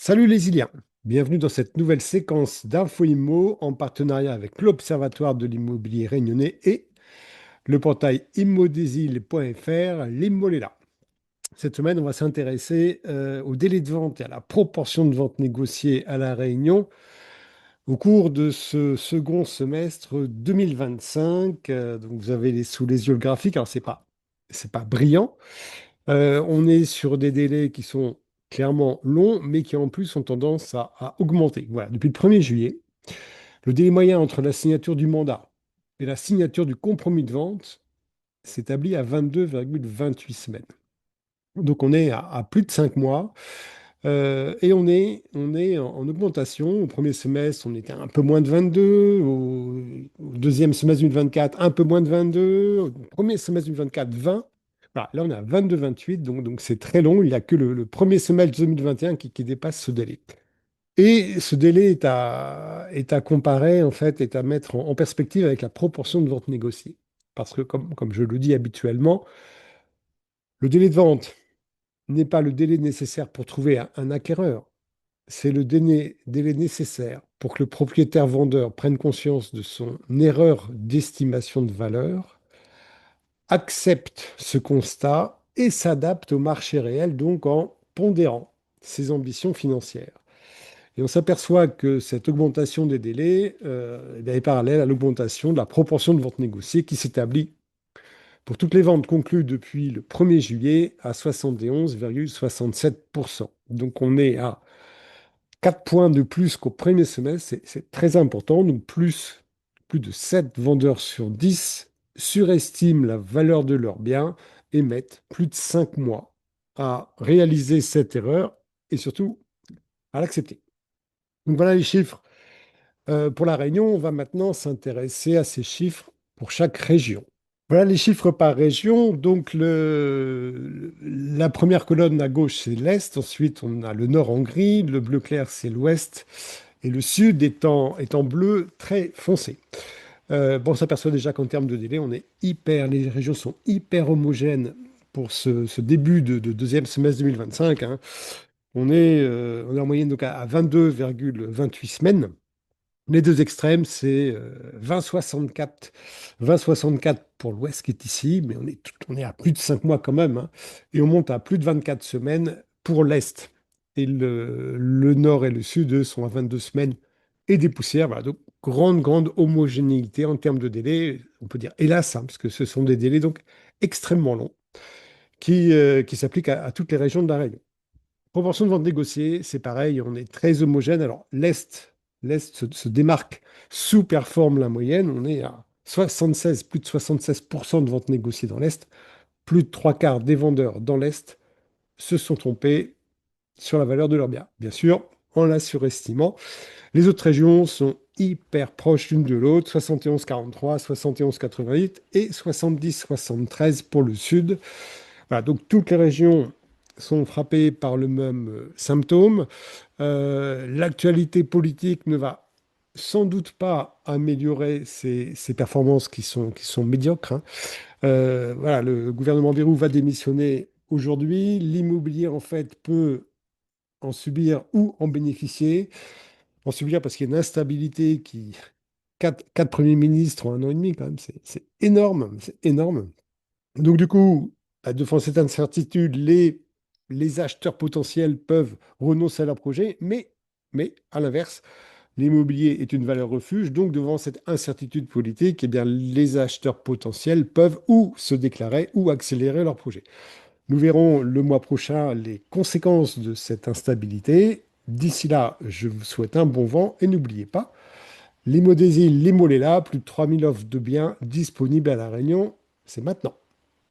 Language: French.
Salut les Iliens, bienvenue dans cette nouvelle séquence d'Info Immo en partenariat avec l'Observatoire de l'immobilier réunionnais et le portail immodesile.fr, l'Immo est là. Cette semaine, on va s'intéresser au délai de vente et à la proportion de ventes négociées à La Réunion au cours de ce second semestre 2025. Donc vous avez sous les yeux le graphique, alors c'est pas brillant. On est sur des délais qui sont clairement longs, mais qui en plus ont tendance à augmenter. Voilà, depuis le 1er juillet, le délai moyen entre la signature du mandat et la signature du compromis de vente s'établit à 22,28 semaines. Donc on est à plus de 5 mois et on est en augmentation. Au premier semestre, on était un peu moins de 22. Au deuxième semestre 2024, un peu moins de 22. Au premier semestre 2024, 20. Voilà, là, on est à 22,28. Donc c'est très long. Il n'y a que le premier semestre 2021 qui dépasse ce délai. Et ce délai est à comparer, en fait, est à mettre en perspective avec la proportion de ventes négociées. Parce que, comme je le dis habituellement, le délai de vente n'est pas le délai nécessaire pour trouver un acquéreur. C'est le délai nécessaire pour que le propriétaire vendeur prenne conscience de son erreur d'estimation de valeur, accepte ce constat et s'adapte au marché réel, donc en pondérant ses ambitions financières. Et on s'aperçoit que cette augmentation des délais est parallèle à l'augmentation de la proportion de ventes négociées qui s'établit pour toutes les ventes conclues depuis le 1er juillet à 71,67%. Donc on est à 4 points de plus qu'au premier semestre, c'est très important. Donc plus de 7 vendeurs sur 10 surestiment la valeur de leurs biens et mettent plus de 5 mois à réaliser cette erreur et surtout à l'accepter. Donc voilà les chiffres. Pour la Réunion, on va maintenant s'intéresser à ces chiffres pour chaque région. Voilà les chiffres par région. Donc, la première colonne à gauche, c'est l'Est. Ensuite, on a le nord en gris. Le bleu clair, c'est l'Ouest. Et le Sud est en bleu très foncé. Bon, on s'aperçoit déjà qu'en termes de délai, les régions sont hyper homogènes pour ce début de deuxième semestre 2025, hein. On est en moyenne donc à 22,28 semaines. Les deux extrêmes, c'est 20,64 20,64 pour l'Ouest qui est ici, mais on est à plus de 5 mois quand même, hein. Et on monte à plus de 24 semaines pour l'Est. Et le Nord et le Sud, eux, sont à 22 semaines et des poussières. Voilà, donc grande homogénéité en termes de délai. On peut dire hélas, hein, parce que ce sont des délais donc extrêmement longs qui s'appliquent à toutes les régions de la Réunion. Proportion de ventes négociées, c'est pareil, on est très homogène. Alors, l'Est se démarque, sous-performe la moyenne. On est à 76, plus de 76% de ventes négociées dans l'Est. Plus de trois quarts des vendeurs dans l'Est se sont trompés sur la valeur de leur bien. Bien sûr, en la surestimant. Les autres régions sont hyper proches l'une de l'autre, 71,43, 71,88 et 70,73 pour le Sud. Voilà, donc toutes les régions sont frappées par le même symptôme. L'actualité politique ne va sans doute pas améliorer ces performances qui sont médiocres, hein. Voilà, le gouvernement Bayrou va démissionner aujourd'hui. L'immobilier, en fait, peut en subir ou en bénéficier. En subir parce qu'il y a une instabilité qui... Quatre premiers ministres en un an et demi, quand même, c'est énorme, c'est énorme. Donc, du coup, devant cette incertitude, les acheteurs potentiels peuvent renoncer à leur projet, mais à l'inverse, l'immobilier est une valeur refuge. Donc, devant cette incertitude politique, eh bien, les acheteurs potentiels peuvent ou se déclarer ou accélérer leur projet. Nous verrons le mois prochain les conséquences de cette instabilité. D'ici là, je vous souhaite un bon vent et n'oubliez pas, l'Immo des îles, l'Immo est là, plus de 3000 offres de biens disponibles à La Réunion. C'est maintenant.